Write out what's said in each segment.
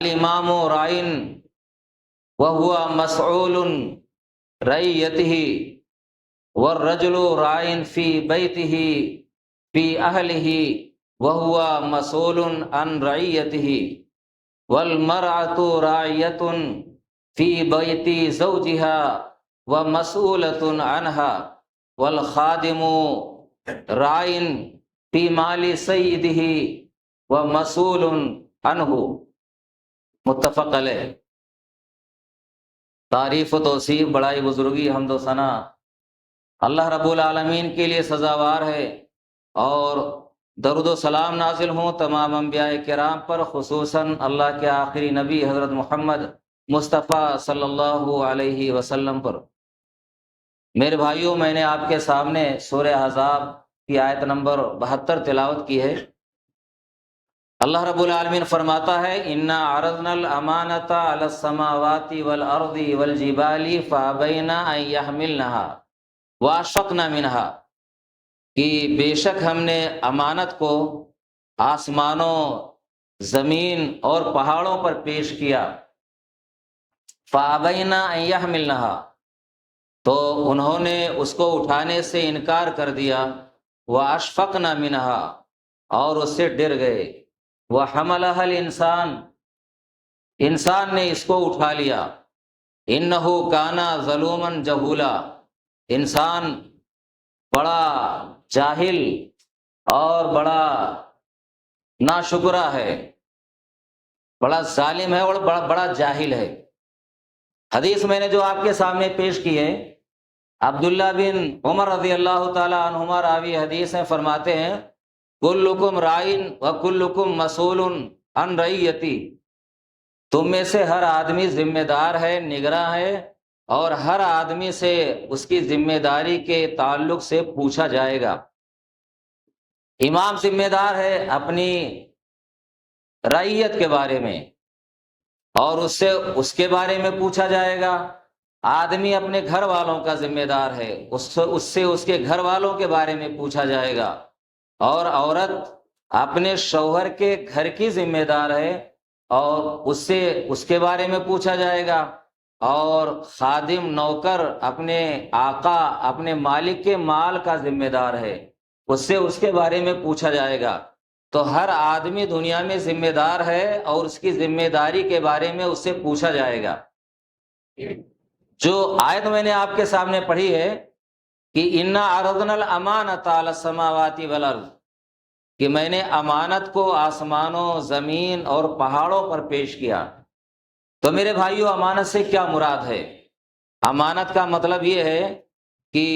الامام رائن وهو مسؤول رعیته والرجل رائن فی بیته فی اہلہ وهو مسؤول عن رعیته والمرأة راعیة فی بیت زوجها ومسؤولة عنها والخادم راعٍ فی مال سیدہ ومسؤول عنہ۔ متفق علیہ۔ تعریف و توصیف، بڑائی بزرگی، حمد و ثنا اللہ رب العالمین کے لیے سزاوار ہے، اور درود و سلام نازل ہوں تمام انبیاء کرام پر، خصوصاً اللہ کے آخری نبی حضرت محمد مصطفیٰ صلی اللہ علیہ وسلم پر۔ میرے بھائیوں، میں نے آپ کے سامنے سورہ احزاب کی آیت نمبر 72 تلاوت کی ہے۔ اللہ رب العالمین فرماتا ہے انا عرضنا الامانۃ علی السماوات والارض والجبال فابین ان یحملنها واشفقن منها، کہ بے شک ہم نے امانت کو آسمانوں، زمین اور پہاڑوں پر پیش کیا، فابین ان یحملنها، تو انہوں نے اس کو اٹھانے سے انکار کر دیا، واشفقن منها، اور اس سے ڈر گئے، وحملها الانسان، انسان نے اس کو اٹھا لیا، انہ کانا ظلوما جہولا، انسان بڑا جاہل اور بڑا ناشکرا ہے، بڑا ظالم ہے اور بڑا جاہل ہے۔ حدیث میں نے جو آپ کے سامنے پیش کی ہے، عبداللہ بن عمر رضی اللہ تعالی عنہما راوی حدیث ہیں، فرماتے ہیں کلکم رائن وکلکم مسئول عن رعیتی، تم میں سے ہر آدمی ذمہ دار ہے، نگراں ہے، اور ہر آدمی سے اس کی ذمہ داری کے تعلق سے پوچھا جائے گا۔ امام ذمہ دار ہے اپنی رعیت کے بارے میں، اور اس سے اس کے بارے میں پوچھا جائے گا۔ آدمی اپنے گھر والوں کا ذمہ دار ہے، اس سے اس کے گھر والوں کے بارے میں پوچھا جائے گا، اور عورت اپنے شوہر کے گھر کی ذمہ دار ہے، اور اس سے اس کے بارے میں پوچھا جائے گا، اور خادم نوکر اپنے آقا، اپنے مالک کے مال کا ذمہ دار ہے، اس سے اس کے بارے میں پوچھا جائے گا۔ تو ہر آدمی دنیا میں ذمہ دار ہے، اور اس کی ذمہ داری کے بارے میں اس سے پوچھا جائے گا۔ جو آیت میں نے آپ کے سامنے پڑھی ہے کہ انا عرضنا الامانۃ علی السماوات والارض، کہ میں نے امانت کو آسمانوں، زمین اور پہاڑوں پر پیش کیا، تو میرے بھائیوں امانت سے کیا مراد ہے؟ امانت کا مطلب یہ ہے کہ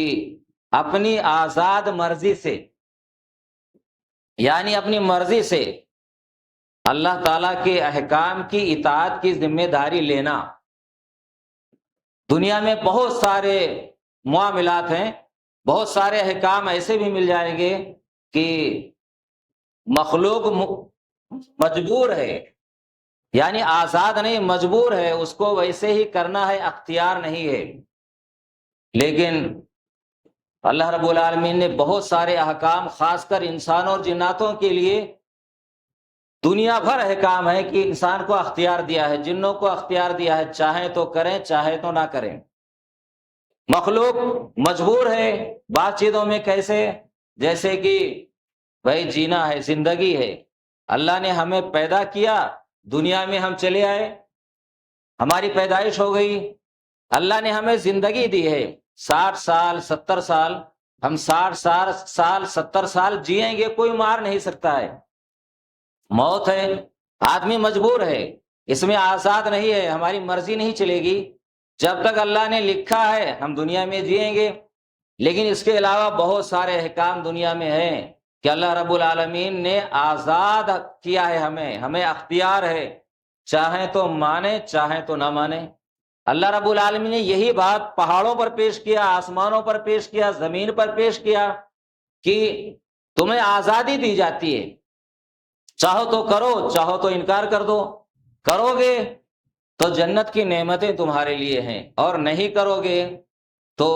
اپنی آزاد مرضی سے، یعنی اپنی مرضی سے اللہ تعالیٰ کے احکام کی اطاعت کی ذمہ داری لینا۔ دنیا میں بہت سارے معاملات ہیں، بہت سارے احکام ایسے بھی مل جائیں گے کہ مخلوق مجبور ہے، یعنی آزاد نہیں، مجبور ہے، اس کو ویسے ہی کرنا ہے، اختیار نہیں ہے۔ لیکن اللہ رب العالمین نے بہت سارے احکام خاص کر انسانوں اور جناتوں کے لیے دنیا بھر احکام ہے کہ انسان کو اختیار دیا ہے، جنوں کو اختیار دیا ہے، چاہیں تو کریں چاہے تو نہ کریں۔ مخلوق مجبور ہے بعض چیزوں میں، کیسے؟ جیسے کہ بھائی جینا ہے، زندگی ہے، اللہ نے ہمیں پیدا کیا، دنیا میں ہم چلے آئے، ہماری پیدائش ہو گئی، اللہ نے ہمیں زندگی دی ہے، 60 سال 70 سال، ہم 60 سال 70 سال جیئیں گے، کوئی مار نہیں سکتا ہے، موت ہے، آدمی مجبور ہے، اس میں آزاد نہیں ہے، ہماری مرضی نہیں چلے گی، جب تک اللہ نے لکھا ہے ہم دنیا میں جیئیں گے۔ لیکن اس کے علاوہ بہت سارے احکام دنیا میں ہیں کہ اللہ رب العالمین نے آزاد کیا ہے، ہمیں اختیار ہے، چاہیں تو مانیں چاہیں تو نہ مانیں۔ اللہ رب العالمین نے یہی بات پہاڑوں پر پیش کیا، آسمانوں پر پیش کیا، زمین پر پیش کیا کہ تمہیں آزادی دی جاتی ہے، چاہو تو کرو، چاہو تو انکار کر دو، کرو گے تو جنت کی نعمتیں تمہارے لیے ہیں، اور نہیں کرو گے تو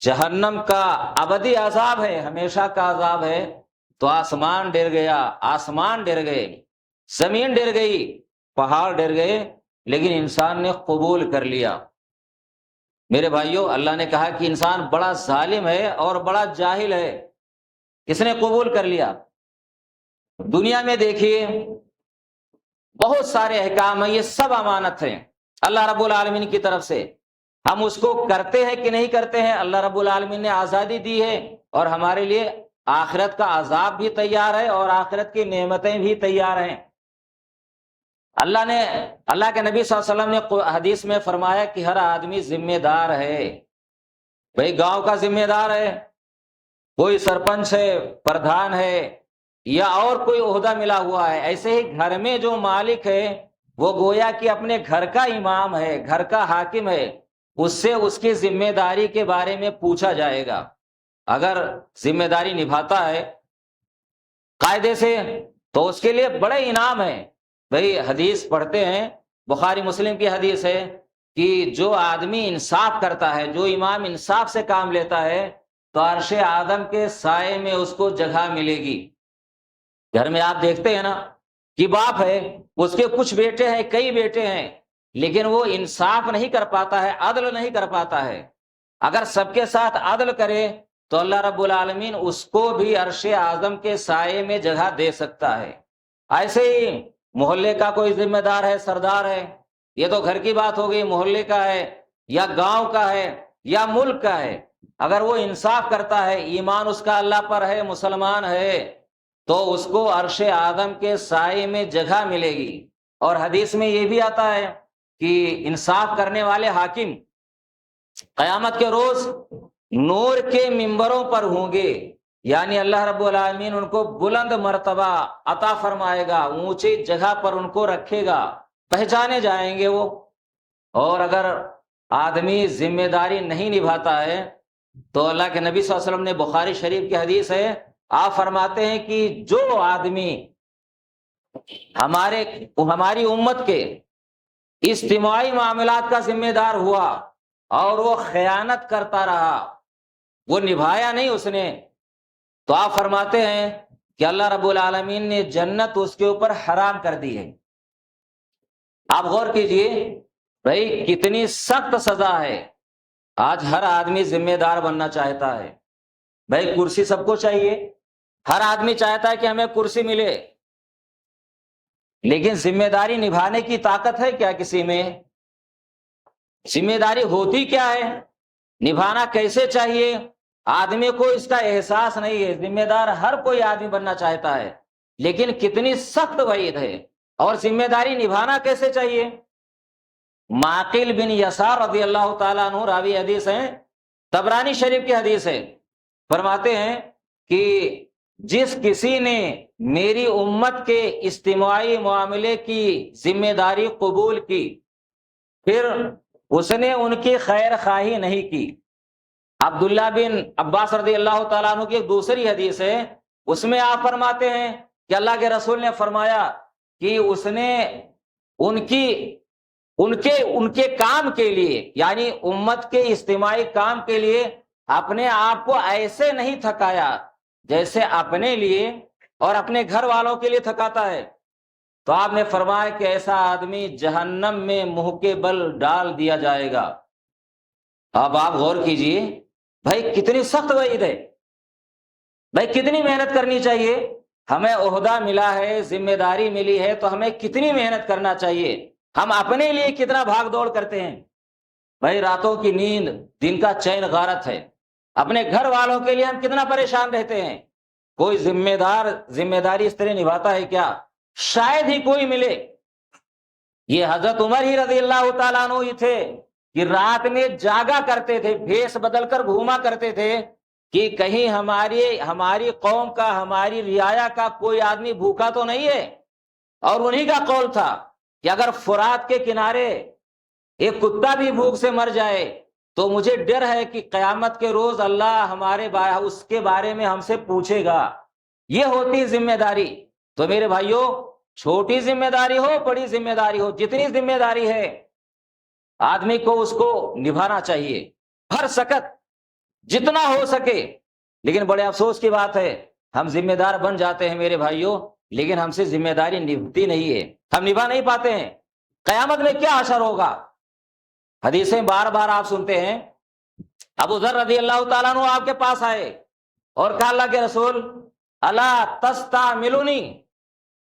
جہنم کا ابدی عذاب ہے، ہمیشہ کا عذاب ہے۔ تو آسمان ڈر گیا، آسمان ڈر گئے، زمین ڈر گئی، پہاڑ ڈر گئے، لیکن انسان نے قبول کر لیا۔ میرے بھائیوں، اللہ نے کہا کہ انسان بڑا ظالم ہے اور بڑا جاہل ہے، کس نے قبول کر لیا؟ دنیا میں دیکھیے بہت سارے احکام ہیں، یہ سب امانت ہیں اللہ رب العالمین کی طرف سے۔ ہم اس کو کرتے ہیں کہ نہیں کرتے ہیں؟ اللہ رب العالمین نے آزادی دی ہے، اور ہمارے لیے آخرت کا عذاب بھی تیار ہے اور آخرت کی نعمتیں بھی تیار ہیں۔ اللہ کے نبی صلی اللہ علیہ وسلم نے حدیث میں فرمایا کہ ہر آدمی ذمہ دار ہے۔ بھئی گاؤں کا ذمہ دار ہے، کوئی سرپنچ ہے، پردھان ہے، یا اور کوئی عہدہ ملا ہوا ہے، ایسے ہی گھر میں جو مالک ہے وہ گویا کہ اپنے گھر کا امام ہے، گھر کا حاکم ہے، اس سے اس کی ذمہ داری کے بارے میں پوچھا جائے گا۔ اگر ذمہ داری نبھاتا ہے قاعدے سے تو اس کے لیے بڑے انعام ہیں۔ بھئی حدیث پڑھتے ہیں، بخاری مسلم کی حدیث ہے کہ جو آدمی انصاف کرتا ہے، جو امام انصاف سے کام لیتا ہے، تو عرش آدم کے سائے میں اس کو جگہ ملے گی۔ گھر میں آپ دیکھتے ہیں نا کہ باپ ہے، اس کے کچھ بیٹے ہیں، کئی بیٹے ہیں، لیکن وہ انصاف نہیں کر پاتا ہے، عدل نہیں کر پاتا ہے۔ اگر سب کے ساتھ عدل کرے تو اللہ رب العالمین اس کو بھی عرش اعظم کے سائے میں جگہ دے سکتا ہے۔ ایسے ہی محلے کا کوئی ذمہ دار ہے، سردار ہے، یہ تو گھر کی بات ہو گئی، محلے کا ہے یا گاؤں کا ہے یا ملک کا ہے، اگر وہ انصاف کرتا ہے، ایمان اس کا اللہ پر ہے، مسلمان ہے، تو اس کو عرش آدم کے سائے میں جگہ ملے گی۔ اور حدیث میں یہ بھی آتا ہے کہ انصاف کرنے والے حاکم قیامت کے روز نور کے ممبروں پر ہوں گے، یعنی اللہ رب العالمین ان کو بلند مرتبہ عطا فرمائے گا، اونچی جگہ پر ان کو رکھے گا، پہچانے جائیں گے وہ۔ اور اگر آدمی ذمہ داری نہیں نبھاتا ہے تو اللہ کے نبی صلی اللہ علیہ وسلم نے، بخاری شریف کی حدیث ہے، آپ فرماتے ہیں کہ جو آدمی ہماری امت کے اجتماعی معاملات کا ذمہ دار ہوا اور وہ خیانت کرتا رہا، وہ نبھایا نہیں اس نے، تو آپ فرماتے ہیں کہ اللہ رب العالمین نے جنت اس کے اوپر حرام کر دی ہے۔ آپ غور کیجئے، بھائی کتنی سخت سزا ہے۔ آج ہر آدمی ذمہ دار بننا چاہتا ہے، بھائی کرسی سب کو چاہیے، ہر آدمی چاہتا ہے کہ ہمیں کرسی ملے، لیکن ذمہ داری نبھانے کی طاقت ہے کیا کسی میں؟ ذمہ داری ہوتی کیا ہے، نبھانا کیسے چاہیے، آدمی کو اس کا احساس نہیں ہے۔ ذمہ دار ہر کوئی آدمی بننا چاہتا ہے، لیکن کتنی سخت وعید ہے، اور ذمہ داری نبھانا کیسے چاہیے؟ معقل بن یسار رضی اللہ تعالیٰ عنہ راوی حدیث ہیں، طبرانی شریف کی حدیث ہے، فرماتے ہیں کہ جس کسی نے میری امت کے اجتماعی معاملے کی ذمہ داری قبول کی، پھر اس نے ان کی خیر خواہی نہیں کی۔ عبداللہ بن عباس رضی اللہ تعالیٰ عنہ کی ایک دوسری حدیث ہے، اس میں آپ فرماتے ہیں کہ اللہ کے رسول نے فرمایا کہ اس نے ان کے کام کے لیے، یعنی امت کے اجتماعی کام کے لیے اپنے آپ کو ایسے نہیں تھکایا جیسے اپنے لیے اور اپنے گھر والوں کے لیے تھکاتا ہے۔ تو آپ نے فرمایا کہ ایسا آدمی جہنم میں منہ کے بل ڈال دیا جائے گا۔ اب آپ غور کیجئے، بھائی کتنی سخت وعید ہے، بھائی کتنی محنت کرنی چاہیے۔ ہمیں عہدہ ملا ہے، ذمہ داری ملی ہے، تو ہمیں کتنی محنت کرنا چاہیے۔ ہم اپنے لیے کتنا بھاگ دوڑ کرتے ہیں، بھائی راتوں کی نیند، دن کا چین غارت ہے، اپنے گھر والوں کے لیے ہم کتنا پریشان رہتے ہیں۔ کوئی ذمہ داری اس طرح نبھاتا ہے کیا؟ شاید ہی کوئی ملے۔ یہ حضرت عمر ہی رضی اللہ تعالیٰ عنہ ہی تھے کہ رات میں جاگا کرتے تھے، بھیس بدل کر گھوما کرتے تھے کہ کہیں ہماری قوم کا، ہماری رعایا کا کوئی آدمی بھوکا تو نہیں ہے۔ اور انہی کا قول تھا کہ اگر فرات کے کنارے ایک کتا بھی بھوک سے مر جائے تو مجھے ڈر ہے کہ قیامت کے روز اللہ اس کے بارے میں ہم سے پوچھے گا۔ یہ ہوتی ذمہ داری۔ تو میرے بھائیوں، چھوٹی ذمہ داری ہو، بڑی ذمہ داری ہو، جتنی ذمہ داری ہے آدمی کو اس کو نبھانا چاہیے، ہر سکت جتنا ہو سکے۔ لیکن بڑے افسوس کی بات ہے، ہم ذمہ دار بن جاتے ہیں میرے بھائیوں، لیکن ہم سے ذمہ داری نبھتی نہیں ہے۔ ہم نبھا نہیں پاتے ہیں، قیامت میں کیا حشر ہوگا؟ حدیثیں بار بار آپ سنتے ہیں، ابو ذر رضی اللہ تعالیٰ عنہ آپ کے پاس آئے اور کہا اللہ کے رسول الا تستعملونی،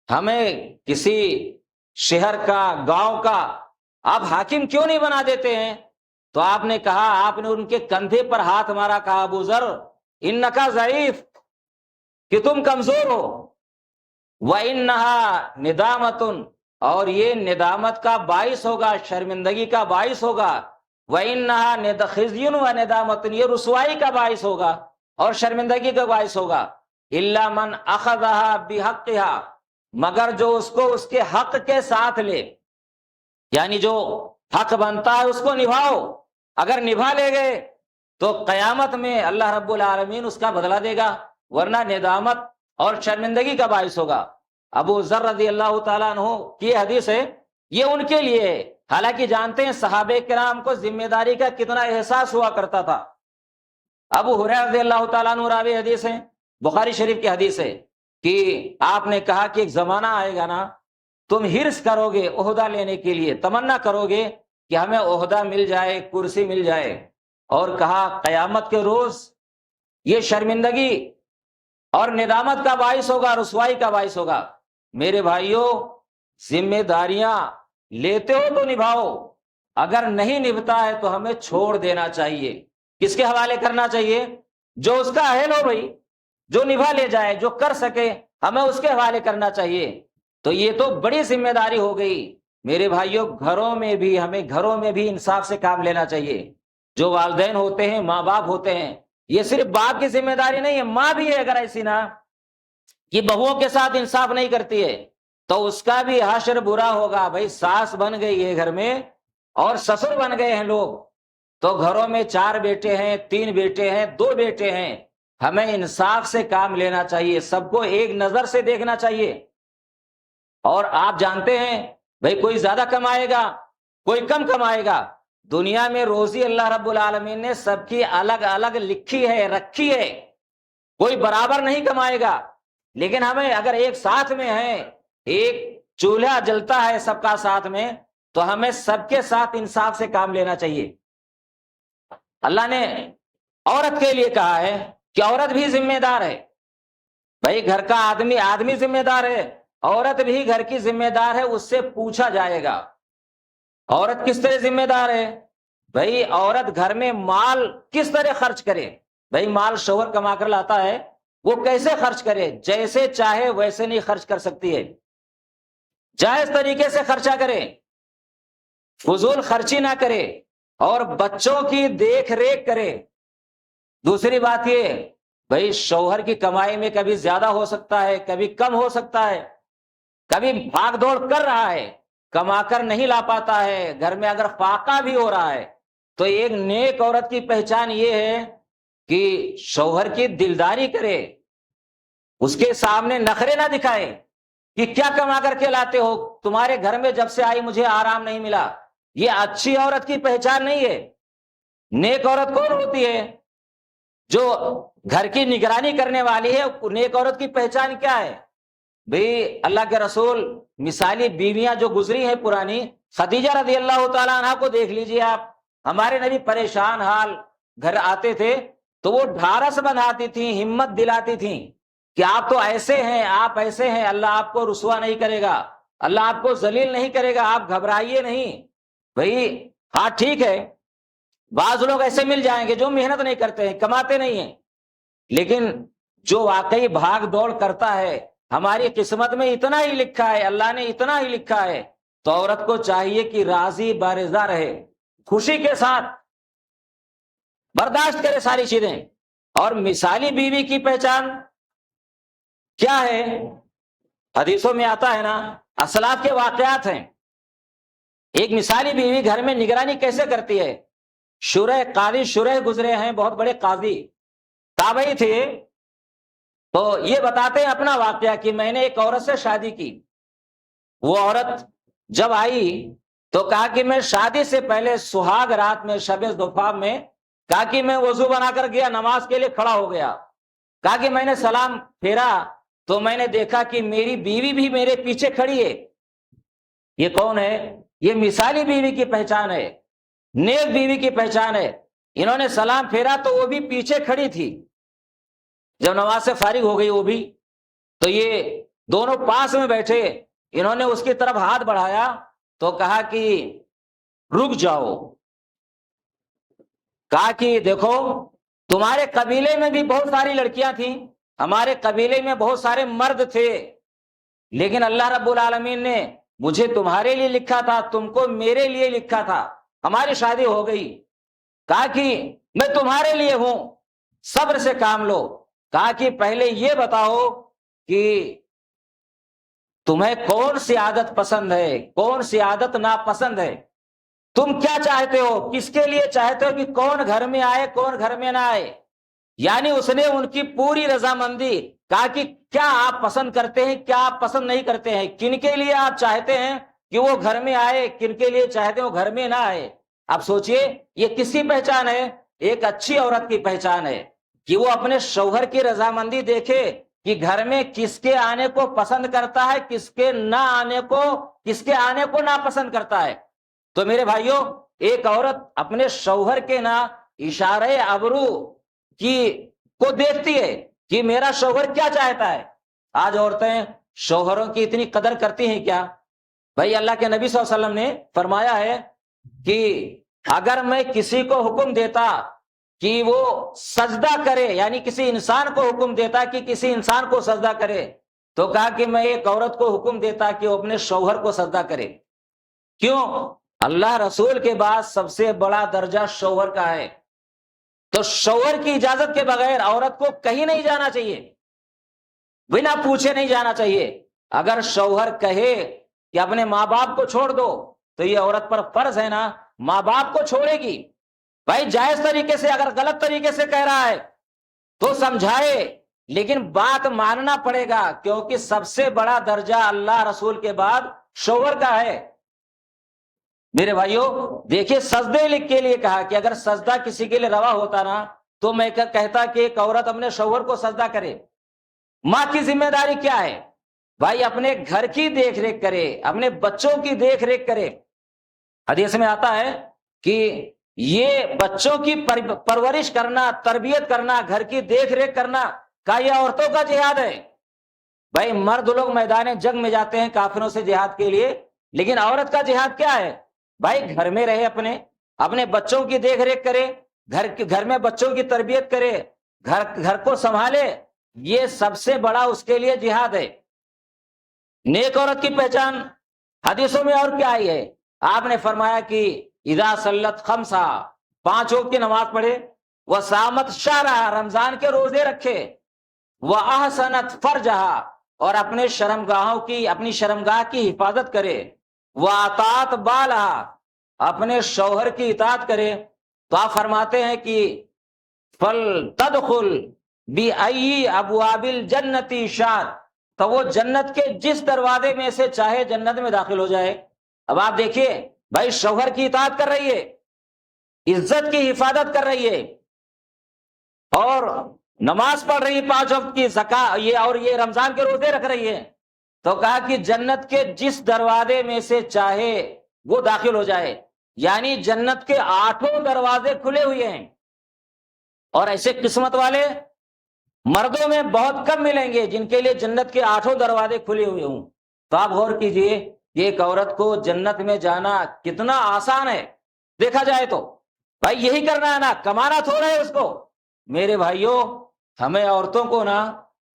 ہمیں کسی شہر کا، گاؤں کا آپ حاکم کیوں نہیں بنا دیتے ہیں؟ تو آپ نے کہا، آپ نے ان کے کندھے پر ہاتھ مارا، کہا ابو ذر انکا ضعیف، کہ تم کمزور ہو، وَإِنَّهَا نِدَامَةٌ، اور یہ ندامت کا باعث ہوگا، شرمندگی کا باعث ہوگا، وَإِنَّهَا خِزْيٌ وَنِدَامَةٌ، یہ رسوائی کا باعث ہوگا اور شرمندگی کا باعث ہوگا، إِلَّا مَنْ أَخَذَهَا بِحَقِّهَا، مگر جو اس کو اس کے حق کے ساتھ لے، یعنی جو حق بنتا ہے اس کو نبھاؤ، اگر نبھا لے گئے تو قیامت میں اللہ رب العالمین اس کا بدلہ دے گا، ورنہ ندامت اور شرمندگی کا باعث ہوگا۔ ابو ذر رضی اللہ تعالیٰ عنہ کی حدیث ہے، یہ ان کے لیے ہے، حالانکہ جانتے ہیں صحابہ کرام کو ذمہ داری کا کتنا احساس ہوا کرتا تھا۔ ابو ہریرہ رضی اللہ تعالیٰ عنہ راوی حدیث ہے، بخاری شریف کی حدیث ہے کہ آپ نے کہا کہ ایک زمانہ آئے گا نا، تم حرص کرو گے عہدہ لینے کے لیے، تمنا کرو گے کہ ہمیں عہدہ مل جائے، کرسی مل جائے، اور کہا قیامت کے روز یہ شرمندگی اور ندامت کا باعث ہوگا، رسوائی کا باعث ہوگا۔ میرے بھائیوں، ذمہ داریاں لیتے ہو تو نبھاؤ، اگر نہیں نبھتا ہے تو ہمیں چھوڑ دینا چاہیے۔ کس کے حوالے کرنا چاہیے؟ جو اس کا اہل ہو بھائی، جو نبھا لے جائے، جو کر سکے، ہمیں اس کے حوالے کرنا چاہیے۔ تو یہ تو بڑی ذمہ داری ہو گئی۔ میرے بھائیوں، ہمیں گھروں میں بھی انصاف سے کام لینا چاہیے۔ جو والدین ہوتے ہیں، ماں باپ ہوتے ہیں، یہ صرف باپ کی ذمہ داری نہیں ہے، ماں بھی ہے اگر ایسی نا کہ بہوؤں کے ساتھ انصاف نہیں کرتی ہے تو اس کا بھی حشر برا ہوگا۔ بھائی ساس بن گئی ہے گھر میں اور سسر بن گئے ہیں لوگ، تو گھروں میں 4 بیٹے ہیں، 3 بیٹے ہیں، 2 بیٹے ہیں، ہمیں انصاف سے کام لینا چاہیے، سب کو ایک نظر سے دیکھنا چاہیے۔ اور آپ جانتے ہیں بھائی، کوئی زیادہ کمائے گا، کوئی کم کمائے گا، دنیا میں روزی اللہ رب العالمین نے سب کی الگ الگ لکھی ہے، رکھی ہے، کوئی برابر نہیں کمائے گا۔ لیکن ہمیں اگر ایک ساتھ میں ہے، ایک چولہا جلتا ہے سب کا ساتھ میں، تو ہمیں سب کے ساتھ انصاف سے کام لینا چاہیے۔ اللہ نے عورت کے لیے کہا ہے کہ عورت بھی ذمہ دار ہے۔ بھائی گھر کا آدمی ذمہ دار ہے، عورت بھی گھر کی ذمہ دار ہے، اس سے پوچھا جائے گا عورت کس طرح ذمہ دار ہے۔ بھائی عورت گھر میں مال کس طرح خرچ کرے؟ بھائی مال شوہر کما کر لاتا ہے، وہ کیسے خرچ کرے؟ جیسے چاہے ویسے نہیں خرچ کر سکتی ہے، جائز طریقے سے خرچہ کرے، فضول خرچی نہ کرے، اور بچوں کی دیکھ ریکھ کرے۔ دوسری بات یہ، بھائی شوہر کی کمائی میں کبھی زیادہ ہو سکتا ہے، کبھی کم ہو سکتا ہے، کبھی بھاگ دوڑ کر رہا ہے، کما کر نہیں لا پاتا ہے، گھر میں اگر فاقہ بھی ہو رہا ہے، تو ایک نیک عورت کی پہچان یہ ہے کہ شوہر کی دلداری کرے، اس کے سامنے نخرے نہ دکھائے کہ کیا کما کر کے لاتے ہو، تمہارے گھر میں جب سے آئی مجھے آرام نہیں ملا۔ یہ اچھی عورت کی پہچان نہیں ہے۔ نیک عورت کون ہوتی ہے؟ جو گھر کی نگرانی کرنے والی ہے۔ نیک عورت کی پہچان کیا ہے؟ بھئی اللہ کے رسول مثالی بیویاں جو گزری ہیں پرانی، خدیجہ رضی اللہ تعالیٰ عنہ کو دیکھ لیجئے آپ، ہمارے نبی پریشان حال گھر آتے تھے تو وہ ڈھارس بندھاتی تھیں، ہمت دلاتی تھیں کہ آپ تو ایسے ہیں، آپ ایسے ہیں، اللہ آپ کو رسوا نہیں کرے گا، اللہ آپ کو ذلیل نہیں کرے گا، آپ گھبرائیے نہیں۔ بھئی ہاں ٹھیک ہے، بعض لوگ ایسے مل جائیں گے جو محنت نہیں کرتے ہیں، کماتے نہیں ہیں، لیکن جو واقعی بھاگ دوڑ کرتا ہے، ہماری قسمت میں اتنا ہی لکھا ہے، اللہ نے اتنا ہی لکھا ہے، تو عورت کو چاہیے کہ راضی بارضا رہے، خوشی کے ساتھ برداشت کرے ساری چیزیں۔ اور مثالی بیوی کی پہچان کیا ہے؟ حدیثوں میں آتا ہے نا، اسلاف کے واقعات ہیں۔ ایک مثالی بیوی گھر میں نگرانی کیسے کرتی ہے؟ قاضی شرح گزرے ہیں، بہت بڑے قاضی تابعی تھے، تو یہ بتاتے ہیں اپنا واقعہ کہ میں نے ایک عورت سے شادی کی۔ وہ عورت جب آئی تو کہا کہ میں شادی سے پہلے سہاگ رات میں، شب ضحیٰ میں، کہا کہ میں وضو بنا کر گیا، نماز کے لیے کھڑا ہو گیا، کہا کہ میں نے سلام پھیرا تو میں نے دیکھا کہ میری بیوی بھی میرے پیچھے کھڑی ہے، یہ کون ہے؟ یہ مثالی بیوی کی پہچان ہے، نیک بیوی کی پہچان ہے۔ انہوں نے سلام پھیرا تو وہ بھی پیچھے کھڑی تھی، جب نماز سے فارغ ہو گئی وہ بھی، تو یہ دونوں پاس میں بیٹھے، انہوں نے اس کی طرف ہاتھ بڑھایا تو کہا کہ رک جاؤ، کہا کہ دیکھو تمہارے قبیلے میں بھی بہت ساری لڑکیاں تھیں، ہمارے قبیلے میں بہت سارے مرد تھے، لیکن اللہ رب العالمین نے مجھے تمہارے لیے لکھا تھا، تم کو میرے لیے لکھا تھا، ہماری شادی ہو گئی۔ کہا کہ میں تمہارے لیے ہوں، صبر سے کام لو۔ کہا کہ پہلے یہ بتاؤ کہ تمہیں کون سی عادت پسند ہے، کون سی عادت ناپسند ہے، تم کیا چاہتے ہو، کس کے لیے چاہتے ہو کہ کون گھر میں آئے کون گھر میں نہ آئے۔ یعنی اس نے ان کی پوری رضامندی، کہا کہ کیا آپ پسند کرتے ہیں، کیا آپ پسند نہیں کرتے ہیں، کن کے لیے آپ چاہتے ہیں کہ وہ گھر میں آئے، کن کے لیے چاہتے ہیں وہ گھر میں نہ آئے۔ اب سوچئے یہ کس کی پہچان ہے؟ ایک اچھی عورت کی پہچان ہے کہ وہ اپنے شوہر کی رضامندی دیکھے کہ گھر میں کس کے آنے کو پسند کرتا ہے، کس کے آنے کو ناپسند کرتا ہے۔ تو میرے بھائیوں، ایک عورت اپنے شوہر کے نا اشارے ابرو کو دیکھتی ہے کہ میرا شوہر کیا چاہتا ہے۔ آج عورتیں شوہروں کی اتنی قدر کرتی ہیں کیا؟ بھائی اللہ کے نبی صلی اللہ علیہ وسلم نے فرمایا ہے کہ اگر میں کسی کو حکم دیتا کہ وہ سجدہ کرے، یعنی کسی انسان کو حکم دیتا کہ کسی انسان کو سجدہ کرے، تو کہا کہ میں ایک عورت کو حکم دیتا کہ وہ اپنے شوہر کو سجدہ کرے۔ کیوں؟ اللہ رسول کے بعد سب سے بڑا درجہ شوہر کا ہے، تو شوہر کی اجازت کے بغیر عورت کو کہیں نہیں جانا چاہیے، بنا پوچھے نہیں جانا چاہیے۔ اگر شوہر کہے کہ اپنے ماں باپ کو چھوڑ دو تو یہ عورت پر فرض ہے نا، ماں باپ کو چھوڑے گی۔ بھائی جائز طریقے سے، اگر غلط طریقے سے کہہ رہا ہے تو سمجھائے، لیکن بات ماننا پڑے گا، کیونکہ سب سے بڑا درجہ اللہ رسول کے بعد شوہر کا ہے۔ میرے بھائیوں دیکھیے، سجدے کے لیے کہا کہ اگر سجدہ کسی کے لیے روا ہوتا نا تو میں کہتا کہ ایک عورت اپنے شوہر کو سجدہ کرے۔ ماں کی ذمہ داری کیا ہے؟ بھائی اپنے گھر کی دیکھ ریکھ کرے، اپنے بچوں کی دیکھ ریکھ کرے۔ حدیث میں آتا ہے کہ یہ بچوں کی پرورش کرنا، تربیت کرنا، گھر کی دیکھ ریکھ کرنا کا یہ عورتوں کا جہاد ہے۔ بھائی مرد لوگ میدان جنگ میں جاتے ہیں کافروں سے جہاد کے لیے، لیکن عورت کا جہاد کیا ہے؟ بھائی گھر میں رہے، اپنے بچوں کی دیکھ ریکھ کرے، گھر میں بچوں کی تربیت کرے، گھر کو سنبھالے، یہ سب سے بڑا اس کے لیے جہاد ہے۔ نیک عورت کی پہچان حدیثوں میں اور کیا آئی ہے؟ آپ نے فرمایا کہ اذا صلت خمسا، 5 وقت کی نماز پڑھے، وصامت شہرہا، رمضان کے روزے رکھے، واحسنت فرجہا، اور اپنی شرمگاہ کی حفاظت کرے، واطاعت بالہا، اپنے شوہر کی اطاعت کرے، تو آپ فرماتے ہیں کہ فلتدخل بأی ابواب الجنت شاءت، تو وہ جنت کے جس دروازے میں سے چاہے جنت میں داخل ہو جائے۔ اب آپ دیکھیے بھائی، شوہر کی اطاعت کر رہی ہے، عزت کی حفاظت کر رہی ہے، اور نماز پڑھ رہی ہے 5 وقت کی، زکوٰۃ اور یہ رمضان کے روزے رکھ رہی ہے، تو کہا کہ جنت کے جس دروازے میں سے چاہے وہ داخل ہو جائے، یعنی جنت کے 8 دروازے کھلے ہوئے ہیں۔ اور ایسے قسمت والے مردوں میں بہت کم ملیں گے جن کے لیے جنت کے 8 دروازے کھلے ہوئے ہوں۔ تو آپ غور کیجئے، ایک عورت کو جنت میں جانا کتنا آسان ہے دیکھا جائے تو۔ بھائی یہی کرنا ہے نا، کمانا تھوڑا ہے اس کو۔ میرے بھائیوں، ہمیں عورتوں کو نا،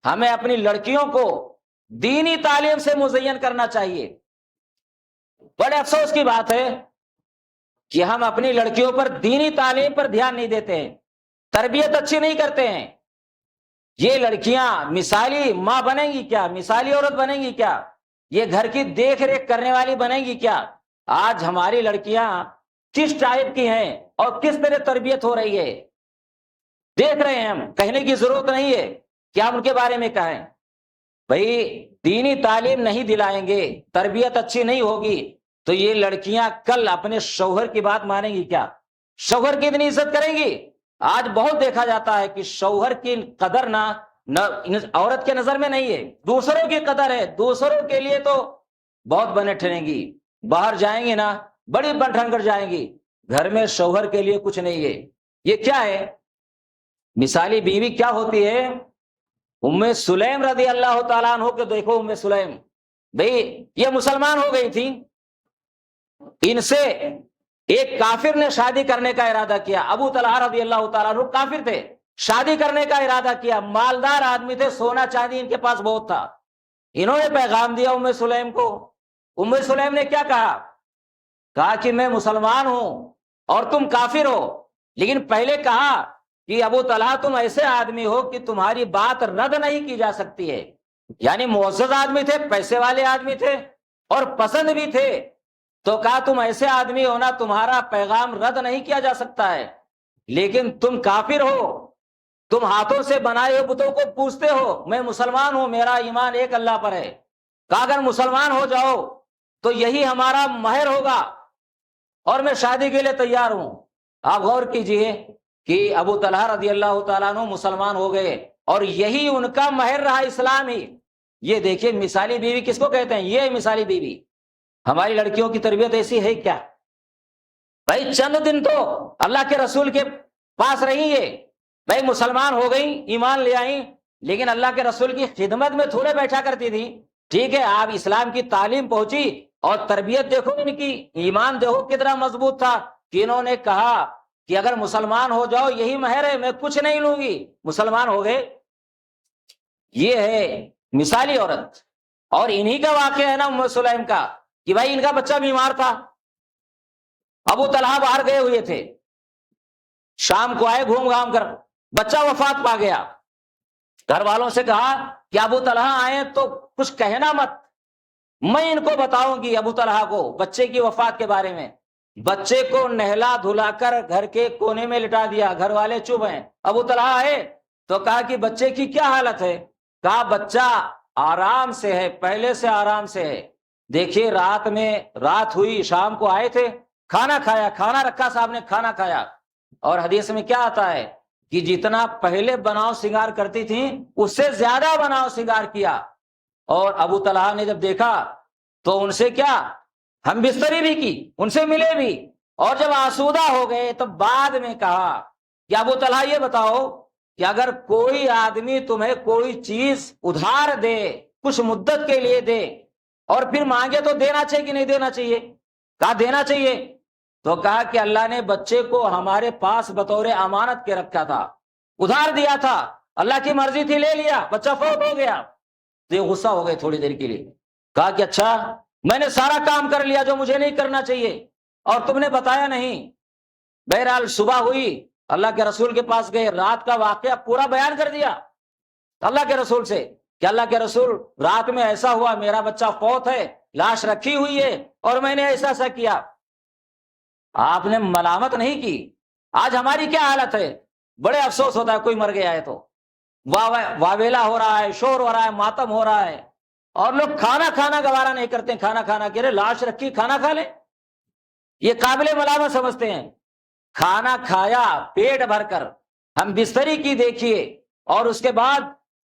ہمیں اپنی لڑکیوں کو دینی تعلیم سے مزین کرنا چاہیے۔ بڑے افسوس کی بات ہے کہ ہم اپنی لڑکیوں پر دینی تعلیم پر دھیان نہیں دیتے ہیں، تربیت اچھی نہیں کرتے ہیں۔ یہ لڑکیاں مثالی ماں بنیں گی کیا؟ مثالی عورت بنیں گی کیا؟ یہ گھر کی دیکھ ریکھ کرنے والی بنیں گی کیا؟ آج ہماری لڑکیاں کس ٹائپ کی ہیں اور کس طرح تربیت ہو رہی ہے دیکھ رہے ہیں ہم، کہنے کی ضرورت نہیں ہے کہ ہم ان کے بارے میں کہیں۔ بھئی دینی تعلیم نہیں دلائیں گے، تربیت اچھی نہیں ہوگی، تو یہ لڑکیاں کل اپنے شوہر کی بات مانیں گی کیا؟ شوہر کی اتنی عزت کریں گی؟ آج بہت دیکھا جاتا ہے کہ شوہر کی قدر نہ عورت کے نظر میں نہیں ہے، دوسروں کی قدر ہے، دوسروں کے لیے تو بہت بنے ٹھہریں گی، باہر جائیں گی نا بڑی بنٹھن کر جائیں گی، گھر میں شوہر کے لیے کچھ نہیں ہے۔ یہ کیا ہے؟ مثالی بیوی کیا ہوتی ہے؟ ام سلیم رضی اللہ تعالیٰ عنہ کے دیکھو، ام سلیم بھئی یہ مسلمان ہو گئی تھی، ان سے ایک کافر نے شادی کرنے کا ارادہ کیا۔ ابو طلحہ رضی اللہ تعالیٰ عنہ کافر تھے، شادی کرنے کا ارادہ کیا، مالدار آدمی تھے، سونا چاندی ان کے پاس بہت تھا۔ انہوں نے پیغام دیا ام سلیم کو۔ ام سلیم نے کیا کہا کہ میں مسلمان ہوں اور تم کافر ہو، لیکن پہلے کہا کہ ابو طلحہ تم ایسے آدمی ہو کہ تمہاری بات رد نہیں کی جا سکتی ہے، یعنی معزز آدمی تھے، پیسے والے آدمی تھے اور پسند بھی تھے، تو کہا تم ایسے آدمی ہو نا، تمہارا پیغام رد نہیں کیا جا سکتا ہے، لیکن تم کافر ہو، تم ہاتھوں سے بنائے ہوئے بتوں کو پوجتے ہو، میں مسلمان ہوں، میرا ایمان ایک اللہ پر ہے۔ کہا اگر مسلمان ہو جاؤ تو یہی ہمارا مہر ہوگا اور میں شادی کے لیے تیار ہوں۔ آپ غور کیجئے کہ ابو طلحہ رضی اللہ تعالیٰ عنہ مسلمان ہو گئے اور یہی ان کا مہر رہا، اسلام ہی۔ یہ دیکھیے مثالی بیوی کس کو کہتے ہیں؟ یہ مثالی بیوی۔ ہماری لڑکیوں کی تربیت ایسی ہے کیا؟ بھائی چند دن تو اللہ کے رسول کے پاس رہی ہے، بھائی مسلمان ہو گئی، ایمان لے آئی، لیکن اللہ کے رسول کی خدمت میں تھوڑے بیٹھا کرتی تھی۔ ٹھیک ہے، آپ اسلام کی تعلیم پہنچی اور تربیت دیکھو ان کی، ایمان دیکھو کتنا مضبوط تھا کہ انہوں نے کہا کہ اگر مسلمان ہو جاؤ یہی مہر ہے، میں کچھ نہیں لوں گی، مسلمان ہو گئے۔ یہ ہے مثالی عورت۔ اور انہی کا واقعہ ہے نا ام سلیم کا، کہ بھائی ان کا بچہ بیمار تھا، ابو طلحہ باہر گئے ہوئے تھے، شام کو آئے گھوم گھام کر، بچہ وفات پا گیا۔ گھر والوں سے کہا کہ ابو طلحہ آئے تو کچھ کہنا مت، میں ان کو بتاؤں گی ابو طلحہ کو بچے کی وفات کے بارے میں۔ بچے کو نہلا دھلا کر گھر کے کونے میں لٹا دیا، گھر والے چپ ہیں۔ ابو طلحہ آئے تو کہا کہ بچے کی کیا حالت ہے؟ کہا بچہ آرام سے ہے، پہلے سے آرام سے ہے۔ دیکھیے رات ہوئی، شام کو آئے تھے، کھانا کھایا، کھانا رکھا صاحب نے، کھانا کھایا، اور حدیث میں کیا آتا ہے کہ جتنا پہلے بناؤ سنگار کرتی تھیں اس سے زیادہ بناؤ سنگار کیا۔ اور ابو طلحہ نے جب دیکھا تو ان سے کیا ہم بستری بھی کی، ان سے ملے بھی، اور جب آسودہ ہو گئے تو بعد میں کہا کہ ابو طلحہ یہ بتاؤ کہ اگر کوئی آدمی تمہیں کوئی چیز ادھار دے، کچھ مدت کے لیے دے، اور پھر مانگے تو دینا چاہیے کہ نہیں دینا چاہیے؟ کہا دینا چاہیے۔ تو کہا کہ اللہ نے بچے کو ہمارے پاس بطور امانت کے رکھا تھا، ادھار دیا تھا، اللہ کی مرضی تھی لے لیا، بچہ فوت ہو گیا۔ تو یہ غصہ ہو گئے تھوڑی دیر کے لیے، کہا کہ اچھا میں نے سارا کام کر لیا جو مجھے نہیں کرنا چاہیے اور تم نے بتایا نہیں۔ بہرحال صبح ہوئی، اللہ کے رسول کے پاس گئے، رات کا واقعہ پورا بیان کر دیا اللہ کے رسول سے کہ اللہ کے رسول رات میں ایسا ہوا، میرا بچہ فوت ہے، لاش رکھی ہوئی ہے اور میں نے ایسا کیا۔ آپ نے ملامت نہیں کی۔ آج ہماری کیا حالت ہے؟ بڑے افسوس ہوتا ہے کوئی مر گیا ہے تو واویلا ہو رہا ہے، شور ہو رہا ہے، ماتم ہو رہا ہے، اور لوگ کھانا گوارا نہیں کرتے، کھانا کہ لاش رکھی کھانا کھا لیں، یہ قابل ملامت سمجھتے ہیں۔ کھانا کھایا پیٹ بھر کر، ہم بستری کی دیکھیے، اور اس کے بعد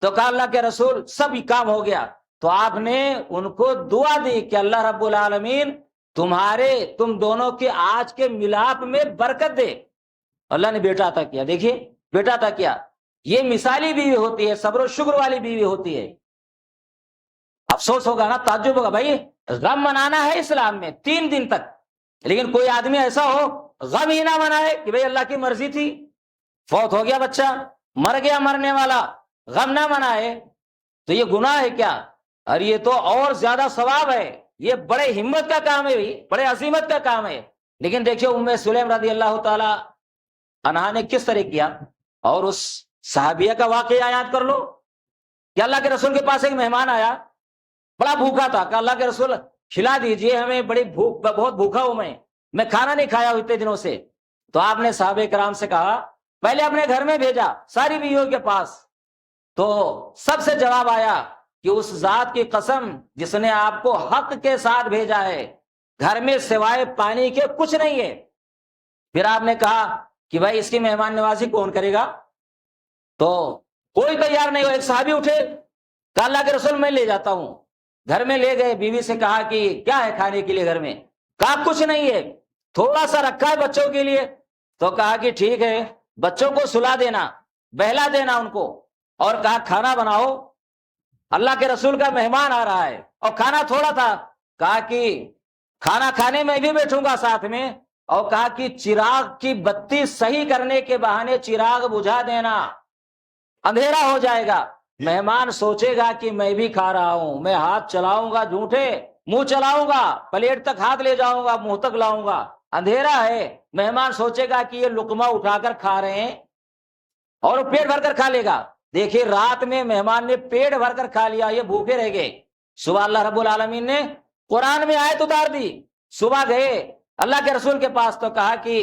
تو کہا اللہ کے رسول سب کام ہو گیا، تو آپ نے ان کو دعا دی کہ اللہ رب العالمین تم دونوں کے آج کے ملاپ میں برکت دے۔ اللہ نے بیٹا عطا کیا، دیکھیے بیٹا عطا کیا۔ یہ مثالی بیوی ہوتی ہے، صبر و شکر والی بیوی ہوتی ہے۔ افسوس ہوگا نا، تعجب ہوگا، بھائی غم منانا ہے اسلام میں 3 دن تک، لیکن کوئی آدمی ایسا ہو غم ہی نہ منائے کہ بھئی اللہ کی مرضی تھی، فوت ہو گیا بچہ، مر گیا مرنے والا، غم نہ منائے، تو یہ گناہ ہے کیا؟ اور یہ تو اور زیادہ ثواب ہے، یہ بڑے ہمت کا کام ہے، بڑے عظیمت کا کام ہے۔ لیکن دیکھیے ام سلیم رضی اللہ تعالی عنہا نے کس طرح کیا، اور اس صحابیہ کا واقعہ یاد کر لو کہ اللہ کے رسول کے پاس ایک مہمان آیا، بڑا بھوکا تھا، کہ اللہ کے رسول کھلا دیجئے ہمیں، بہت بھوکا ہوں میں کھانا نہیں کھایا اتنے دنوں سے۔ تو آپ نے صحابہ کرام سے کہا، پہلے اپنے گھر میں بھیجا ساری بیویوں کے پاس، تو سب سے جواب آیا کہ اس ذات کی قسم جس نے آپ کو حق کے ساتھ بھیجا ہے، گھر میں سوائے پانی کے کچھ نہیں ہے۔ پھر آپ نے کہا کہ بھائی اس کی مہمان نوازی کون کرے گا؟ تو کوئی تیار نہیں ہو۔ ایک صحابی اٹھے کہ اللہ کے رسول میں لے جاتا ہوں، گھر میں لے گئے, بیوی سے کہا کہ کیا ہے کھانے کے لیے گھر میں؟ کہا کچھ نہیں ہے, تھوڑا سا رکھا ہے بچوں کے لیے. تو کہا کہ ٹھیک ہے, بچوں کو سلا دینا, بہلا دینا ان کو, اور کہا کھانا بناؤ, اللہ کے رسول کا مہمان آ رہا ہے. اور کھانا تھوڑا تھا, کہا کہ کھانا کھانے میں بھی بیٹھوں گا ساتھ میں, اور کہا کہ چراغ کی بتی صحیح کرنے کے بہانے چراغ بجھا دینا, اندھیرا ہو جائے گا. مہمان سوچے گا کہ میں بھی کھا رہا ہوں, میں ہاتھ چلاؤں گا جھوٹے, منہ چلاؤں گا, پلیٹ تک ہاتھ لے جاؤں گا, منہ تک لاؤں گا, اندھیرا ہے. مہمان سوچے گا کہ یہ لقمہ اٹھا کر کھا رہے ہیں, اور پیٹ بھر کر کھا لے گا. دیکھیے رات میں مہمان نے پیٹ بھر کر کھا لیا, یہ بھوکے رہ گئے. صبح اللہ رب العالمین نے قرآن میں آیت اتار دی. صبح گئے اللہ کے رسول کے پاس, تو کہا کہ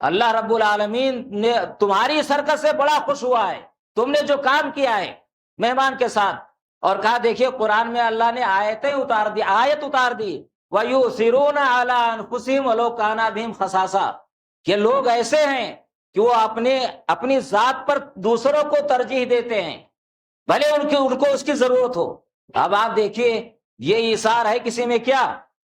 اللہ رب العالمین نے تمہاری حرکت سے بڑا خوش ہوا ہے, تم نے جو کام کیا ہے مہمان کے ساتھ. اور کہا دیکھیے قرآن میں اللہ نے آیت اتار دی, وَيُؤْثِرُونَ عَلَىٰ أَنفُسِهِمْ وَلَوْ كَانَ بِهِمْ خَصَاصَةٌ, کہ لوگ ایسے ہیں کہ وہ اپنی ذات پر دوسروں کو ترجیح دیتے ہیں, بھلے ان کو اس کی ضرورت ہو. اب آپ دیکھیے یہ ایثار ہے کسی میں کیا؟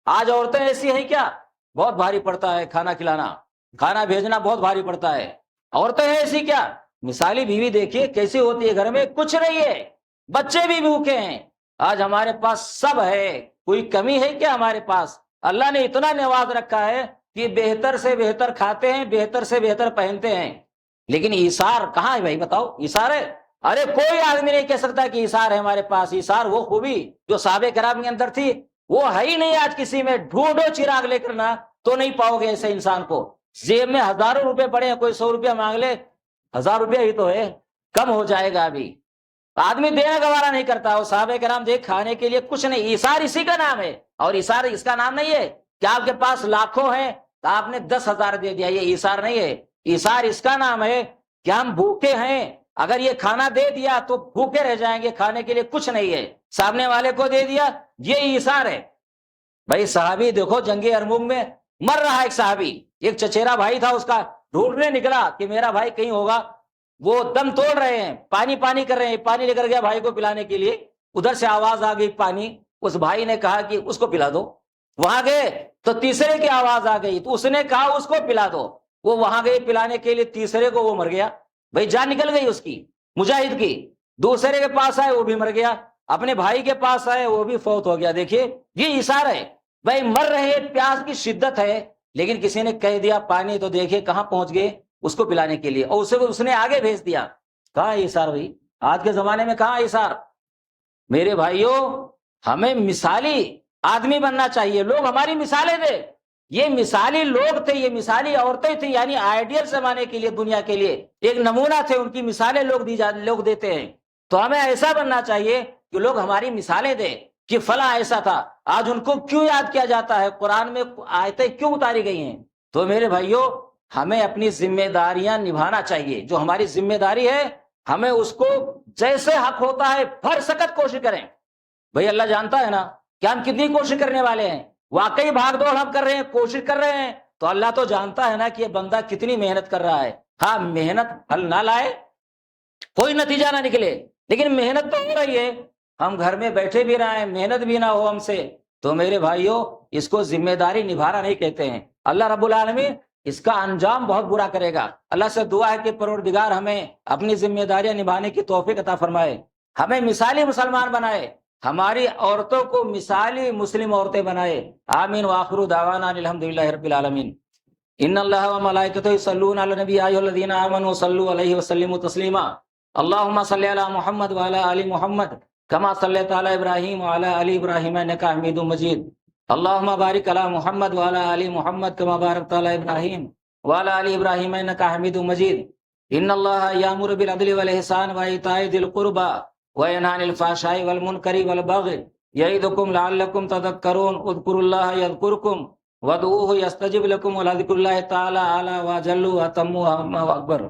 آج عورتیں ایسی ہیں کیا؟ بہت بھاری پڑتا ہے کھانا کھلانا, کھانا بھیجنا بہت بھاری پڑتا ہے. عورتیں ہیں ایسی کیا؟ مثالی بیوی دیکھیے کیسی ہوتی ہے, گھر میں کچھ نہیں ہے, بچے بھی بھوکے ہیں. آج ہمارے پاس سب ہے, کوئی کمی ہے کیا ہمارے پاس؟ اللہ نے اتنا نواز رکھا ہے کہ بہتر سے بہتر کھاتے ہیں, بہتر سے بہتر پہنتے ہیں. لیکن ایثار کہاں ہے بھائی بتاؤ؟ ایثار ہے؟ ارے کوئی آدمی نہیں کہہ سکتا کہ ایثار ہے ہمارے پاس. ایثار وہ خوبی جو صحابہ کرام کے اندر تھی وہ ہے ہی نہیں آج کسی میں. ڈھونڈو چراغ لے کر نہ تو نہیں پاؤ گے ایسے انسان کو. جیب میں ہزاروں روپے پڑے ہیں, کوئی 100 روپیہ مانگ لے, 1000 روپیہ ہی تو ہے, کم ہو جائے گا ابھی. آدمی دینا گوارا نہیں کرتا. وہ صحابہ کرام دیکھ کھانے کے لیے کچھ نہیں. ایثار اسی کا نام ہے, اور ایثار اس کا نام نہیں ہے کہ آپ کے پاس لاکھوں ہیں تو آپ نے 10,000 دے دیا, یہ ایثار نہیں ہے. ایثار اس کا نام ہے کہ ہم بھوکے ہیں, اگر یہ کھانا دے دیا تو بھوکے رہ جائیں گے, کھانے کے لیے کچھ نہیں ہے, سامنے والے کو دے دیا, یہ ایثار ہے. بھائی صحابی دیکھو جنگ ارموم میں مر رہا ایک صحابی, ایک چچیرا بھائی تھا اس کا, ڈھونڈنے نکلا کہ میرا بھائی کہیں ہوگا. وہ دم توڑ رہے ہیں, پانی کر رہے ہیں, پانی لے کر گیا بھائی کو پلانے کے لیے. ادھر سے آواز آ گئی پانی, اس بھائی نے کہا کہ اس کو پلا دو. وہاں گئے تو تیسرے کی آواز آ گئی, تو اس نے کہا اس کو پلا دو. وہ وہاں گئے پلانے کے لیے, تیسرے کو, وہ مر گیا. بھائی جان نکل گئی اس کی, مجاہد کی. دوسرے کے پاس آئے وہ بھی مر گیا, اپنے بھائی کے پاس آئے وہ بھی فوت ہو گیا. دیکھیے یہ ایثار ہے. بھائی مر رہے, پیاس کی شدت ہے, لیکن کسی نے کہہ دیا پانی, تو دیکھیے کہاں پہنچ گئے اس کو پلانے کے لیے, اور اس نے آگے بھیج دیا. کہاں ایثار بھائی؟ آج کے زمانے میں کہاں ایثار؟ میرے بھائیوں ہمیں مثالی آدمی بننا چاہیے, لوگ ہماری مثالیں دے. یہ مثالی لوگ تھے, یہ مثالی عورتیں تھیں, یعنی آئیڈیل زمانے کے لیے, دنیا کے لیے ایک نمونہ تھے, ان کی مثالیں لوگ دیتے ہیں. تو ہمیں ایسا بننا چاہیے کہ لوگ ہماری مثالیں دیں کہ فلاں ایسا تھا. آج ان کو کیوں یاد کیا جاتا ہے, قرآن میں آیتیں کیوں اتاری گئی ہیں؟ تو میرے بھائیوں ہمیں اپنی ذمہ داریاں نبھانا چاہیے. جو ہماری ذمہ داری ہے ہمیں اس کو جیسے حق ہوتا ہے بھر سکت کوشش کریں. بھائی اللہ جانتا ہے نا کہ ہم کتنی کوشش کرنے والے ہیں, واقعی بھاگ دوڑ ہم کر رہے ہیں, کوشش کر رہے ہیں, تو اللہ تو جانتا ہے نا کہ یہ بندہ کتنی محنت کر رہا ہے. ہاں محنت پھل نہ لائے, کوئی نتیجہ نہ نکلے, لیکن محنت تو ہو رہی ہے. ہم گھر میں بیٹھے بھی رہے ہیں, محنت بھی نہ ہو ہم سے, تو میرے بھائیوں اس کو ذمہ داری نبھانا نہیں کہتے ہیں. اللہ رب العالمین اس کا انجام بہت برا کرے گا. اللہ سے دعا ہے کہ پروردگار ہمیں اپنی ذمہ داریاں نبھانے کی توفیق عطا فرمائے, ہمیں مثالی مسلمان بنائے, ہماری عورتوں کو مثالی مسلم عورتیں بنائے. آمین وآخر دعوانا الحمدللہ رب العالمین. ان اللہ وملائکتہ یصلون علی النبی یا ایھا الذین آمنوا صلوا علیہ وسلموا تسلیما. اللهم صل علی محمد وعلی آل محمد کما صلیت علی ابراہیم وعلی آل ابراہیم انک حمید مجید. اللهم بارک علی محمد وعلی آل محمد کما بارکت علی ابراہیم وعلی آل ابراہیم انک حمید مجید. ان اللہ یامر بالعدل والاحسان وایتاء ذی القربى وینہی عن الفحشاء والمنکر والبغی یعظکم لعلکم تذکرون. اذکروا اللہ یذکرکم وادعوہ یستجب لکم ولذکر اللہ تعالی اعلی واجل واتم واکبر.